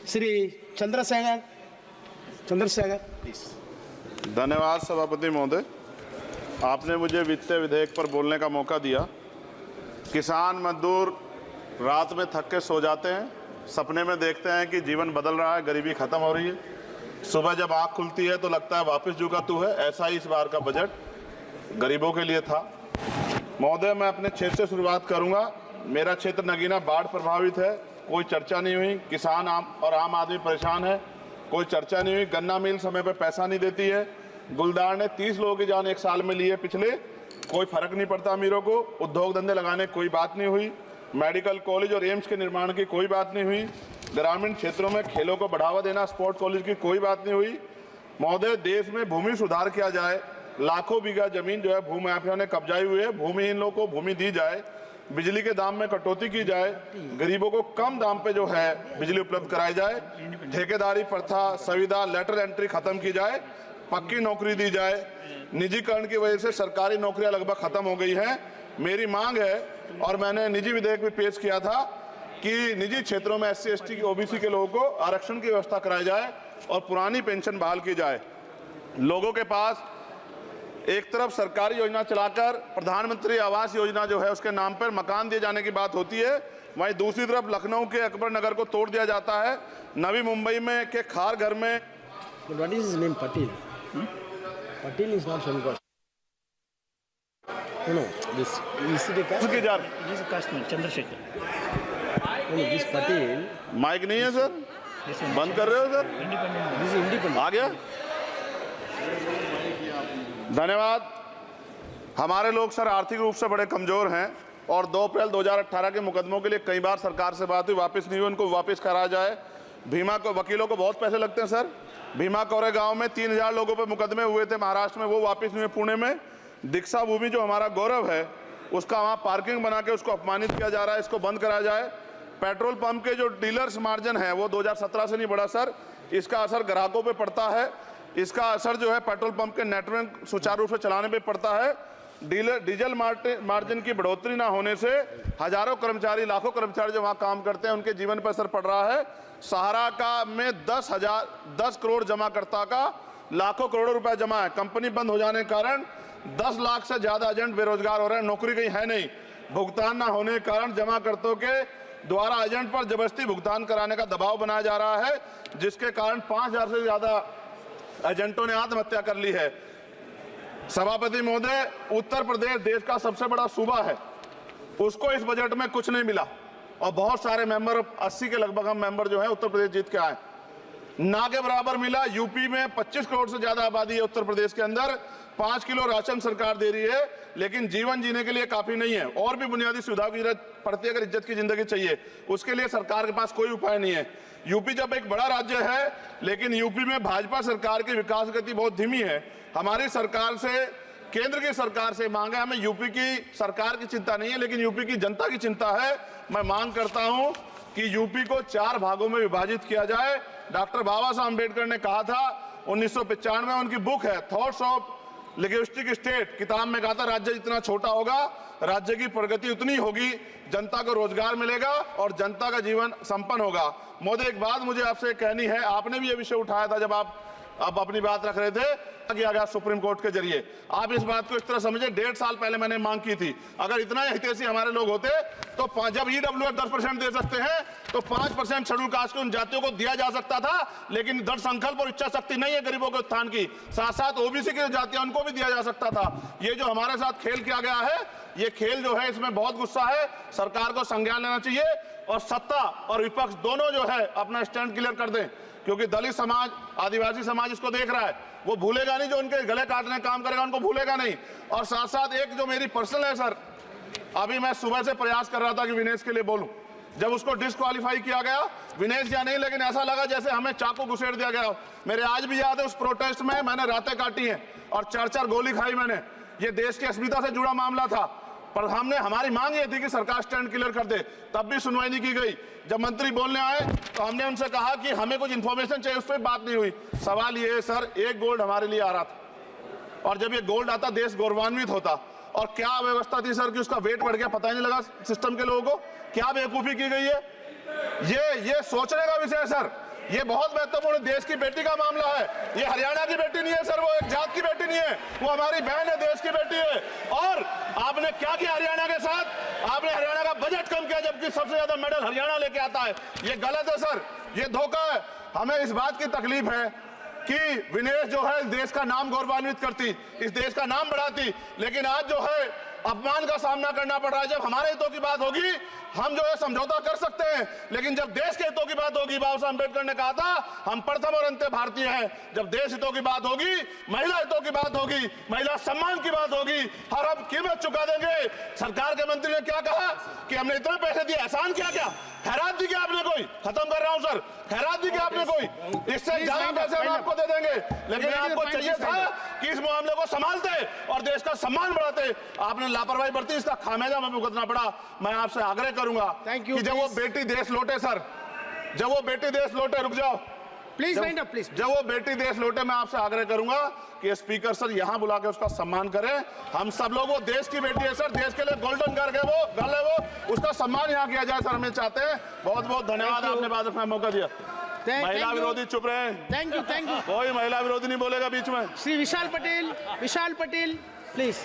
Shri Chandrashekhar please. धन्यवाद सभापति महोदय, आपने मुझे वित्तीय विधेयक पर बोलने का मौका दिया। किसान मजदूर रात में थक के सो जाते हैं, सपने में देखते हैं कि जीवन बदल रहा है, गरीबी खत्म हो रही है। सुबह जब आँख खुलती है तो लगता है वापस जुगा तू है। ऐसा ही इस बार का बजट गरीबों के लिए था। महोदय, मैं अपने क्षेत्र से शुरुआत करूंगा। मेरा क्षेत्र नगीना बाढ़ प्रभावित है, कोई चर्चा नहीं हुई। किसान आम आदमी परेशान है, कोई चर्चा नहीं हुई। गन्ना मिल समय पर पैसा नहीं देती है। गुलदार ने 30 लोगों की जान एक साल में ली है पिछले, कोई फर्क नहीं पड़ता अमीरों को। उद्योग धंधे लगाने कोई बात नहीं हुई। मेडिकल कॉलेज और एम्स के निर्माण की कोई बात नहीं हुई। ग्रामीण क्षेत्रों में खेलों को बढ़ावा देना, स्पोर्ट कॉलेज की कोई बात नहीं हुई। महोदय, देश में भूमि सुधार किया जाए। लाखों बीघा जमीन जो है भूमाफिया ने कब्जाई हुई है, भूमिहीन लोगों को भूमि दी जाए। बिजली के दाम में कटौती की जाए, गरीबों को कम दाम पे जो है बिजली उपलब्ध कराई जाए। ठेकेदारी प्रथा, संविदा, लेटर एंट्री खत्म की जाए, पक्की नौकरी दी जाए। निजीकरण की वजह से सरकारी नौकरियां लगभग खत्म हो गई हैं। मेरी मांग है, और मैंने निजी विधेयक भी पेश किया था, कि निजी क्षेत्रों में SC ST की OBC के लोगों को आरक्षण की व्यवस्था कराई जाए और पुरानी पेंशन बहाल की जाए। लोगों के पास एक तरफ सरकारी योजना चलाकर प्रधानमंत्री आवास योजना जो है उसके नाम पर मकान दिए जाने की बात होती है, वहीं दूसरी तरफ लखनऊ के अकबर नगर को तोड़ दिया जाता है। नवी मुंबई में के खार घर में What is his name? Patil. Patil is not Shankar. No, this is the caste. की जा This is Kashmir, Chandrasekhar. No, this Patil. Mike नहीं है सर, This one, बंद कर रहे हो sir? independent. This is independent. आ गया। धन्यवाद। हमारे लोग सर आर्थिक रूप से बड़े कमजोर हैं और 2 अप्रैल 2018 के मुकदमों के लिए कई बार सरकार से बात हुई, वापस नहीं हुई। उनको वापस करा जाए। भीमा को वकीलों को बहुत पैसे लगते हैं सर। भीमा कोरे गांव में 3000 लोगों पे मुकदमे हुए थे महाराष्ट्र में, वो वापस नहीं हुए। पुणे में दीक्षा भूमि जो हमारा गौरव है, उसका वहाँ पार्किंग बना के उसको अपमानित किया जा रहा है, इसको बंद कराया जाए। पेट्रोल पंप के जो डीलर्स मार्जिन है वो 2017 से नहीं बढ़ा सर, इसका असर ग्राहकों पे पड़ता है। इसका असर जो है पेट्रोल पंप के नेटवर्क सुचारू रूप से चलाने पे पड़ता है। डीजल मार्जिन की बढ़ोतरी ना होने से हजारों कर्मचारी, लाखों कर्मचारी जो वहाँ काम करते हैं उनके जीवन पर असर पड़ रहा है। सहारा का में 10 करोड़ जमाकर्ता का लाखों करोड़ों रुपए जमा है। कंपनी बंद हो जाने के कारण 10 लाख से ज्यादा एजेंट बेरोजगार हो रहे हैं, नौकरी कहीं है नहीं। भुगतान ना होने के कारण जमाकर्ताओं के द्वारा एजेंट पर जबरदस्ती भुगतान कराने का दबाव बनाया जा रहा है, जिसके कारण 5000 से ज्यादा एजेंटों ने आत्महत्या कर ली है। सभापति महोदय, उत्तर प्रदेश देश का सबसे बड़ा सूबा है, उसको इस बजट में कुछ नहीं मिला और बहुत सारे मेंबर, 80 के लगभग हम मेंबर जो है उत्तर प्रदेश जीत के आए, ना के बराबर मिला। यूपी में 25 करोड़ से ज्यादा आबादी है उत्तर प्रदेश के अंदर, 5 किलो राशन सरकार दे रही है, लेकिन जीवन जीने के लिए काफी नहीं है। और भी बुनियादी सुविधाओं की जरूरत पड़ती है। अगर इज्जत की जिंदगी चाहिए, उसके लिए सरकार के पास कोई उपाय नहीं है। यूपी जब एक बड़ा राज्य है, लेकिन यूपी में भाजपा सरकार की विकास गति बहुत धीमी है। हमारी सरकार से, केंद्र की सरकार से मांग है, हमें यूपी की सरकार की चिंता नहीं है, लेकिन यूपी की जनता की चिंता है। मैं मांग करता हूं कि यूपी को 4 भागों में विभाजित किया जाए। डॉक्टर बाबा साहब अम्बेडकर ने कहा था 1995 में, उनकी बुक है थॉट्स ऑफ लिंग्विस्टिक स्टेट, किताब में कहा था राज्य जितना छोटा होगा, राज्य की प्रगति उतनी होगी, जनता को रोजगार मिलेगा और जनता का जीवन संपन्न होगा। मोदी, एक बात मुझे आपसे कहनी है, आपने भी ये विषय उठाया था जब आप अपनी बात रख रहे थे, किया गया सुप्रीम कोर्ट के जरिए। आप इस बात को इस तरह समझे, 1.5 साल पहले मैंने मांग की थी, अगर इतना हितैषी हमारे लोग होते तो जब EWF 10% दे सकते हैं तो 5% शेड्यूल कास्ट की उन जातियों को दिया जा सकता था, लेकिन दृढ़ संकल्प और इच्छा शक्ति नहीं है गरीबों के उत्थान की। साथ साथ OBC की जातियां, उनको भी दिया जा सकता था। ये जो हमारे साथ खेल किया गया है, ये खेल जो है इसमें बहुत गुस्सा है, सरकार को संज्ञान लेना चाहिए और सत्ता और विपक्ष दोनों जो है अपना स्टैंड क्लियर कर दें, क्योंकि दलित समाज, आदिवासी समाज इसको देख रहा है, वो भूलेगा नहीं। जो उनके गले काटने का काम करेगा उनको भूलेगा नहीं। और साथ साथ एक जो मेरी पर्सनल है सर, अभी मैं सुबह से प्रयास कर रहा था कि विनेश के लिए बोलूं, जब उसको डिस्क्वालीफाई किया गया, विनेश या नहीं, लेकिन ऐसा लगा जैसे हमें चाकू घुसेड़ दिया गया। मेरे आज भी याद है उस प्रोटेस्ट में मैंने रातें काटी हैं और 4-4 गोली खाई मैंने। ये देश की अस्मिता से जुड़ा मामला था, पर हमारी मांग ये थी कि सरकार स्टैंड क्लियर कर दे, तब भी सुनवाई नहीं की गई। जब मंत्री बोलने आए तो हमने उनसे कहा कि हमें कुछ इंफॉर्मेशन चाहिए, उस पर बात नहीं हुई। सवाल ये है सर, 1 गोल्ड हमारे लिए आ रहा था और जब ये गोल्ड आता देश गौरवान्वित होता। और क्या व्यवस्था थी सर कि उसका वेट बढ़ गया, पता ही नहीं लगा सिस्टम के लोगों को। क्या बेवकूफी की गई है, ये सोचने का विषय है सर। ये बहुत महत्वपूर्ण देश की बेटी का मामला है। ये हरियाणा की बेटी नहीं है सर, वो एक जात की बेटी नहीं है, वो हमारी बहन है, देश की बेटी है। और आपने क्या किया हरियाणा के साथ? आपने हरियाणा का बजट कम किया, जबकि सबसे ज्यादा मेडल हरियाणा लेके आता है। ये गलत है सर, ये धोखा है। हमें इस बात की तकलीफ है कि विनेश जो है इस देश का नाम गौरवान्वित करती, इस देश का नाम बढ़ाती, लेकिन आज जो है अपमान का सामना करना पड़ रहा है। जब हमारे हितों की बात होगी हम जो है समझौता कर सकते हैं, लेकिन जब देश के हितों की बात होगी, बाबा साहब अम्बेडकर ने कहा था हम प्रथम और अंत्य भारतीय हैं। जब देश हितों की बात होगी, महिला हितों की बात होगी, महिला सम्मान की बात होगी, हर हम कीमत चुका देंगे। सरकार के मंत्री ने क्या कहा कि हमने इतने पैसे दिए, एहसान किया क्या? खैरात दी क्या आपने कोई? खत्म कर रहा हूं सर, खैरात दी क्या आपने कोई? इससे ज्यादा पैसे हम आपको दे देंगे, लेकिन आपको चाहिए था कि इस मामले को संभालते और देश का सम्मान बढ़ाते। आपने लापरवाही बरती, इसका खामियाजा हमें भुगतना पड़ा। मैं आपसे आग्रह करूंगा कि जब वो बेटी देश लौटे सर, जब वो बेटी देश लौटे, रुक जाओ प्लीज वाइंड अप प्लीज। जब वो बेटी देश लौटे, मैं आपसे आग्रह करूंगा कि स्पीकर सर यहां बुला के उसका सम्मान करें। हम सब लोग, वो देश की बेटी है सर, देश के लिए गोल्डन गर्ल है वो, उसका सम्मान यहां किया जाए सर, हमें चाहते हैं। बहुत बहुत धन्यवाद, आपने बात रखने का मौका दिया। महिला विरोधी चुप रहे। Thank you. कोई महिला विरोधी नहीं बोलेगा बीच में। श्री विशाल पटेल प्लीज।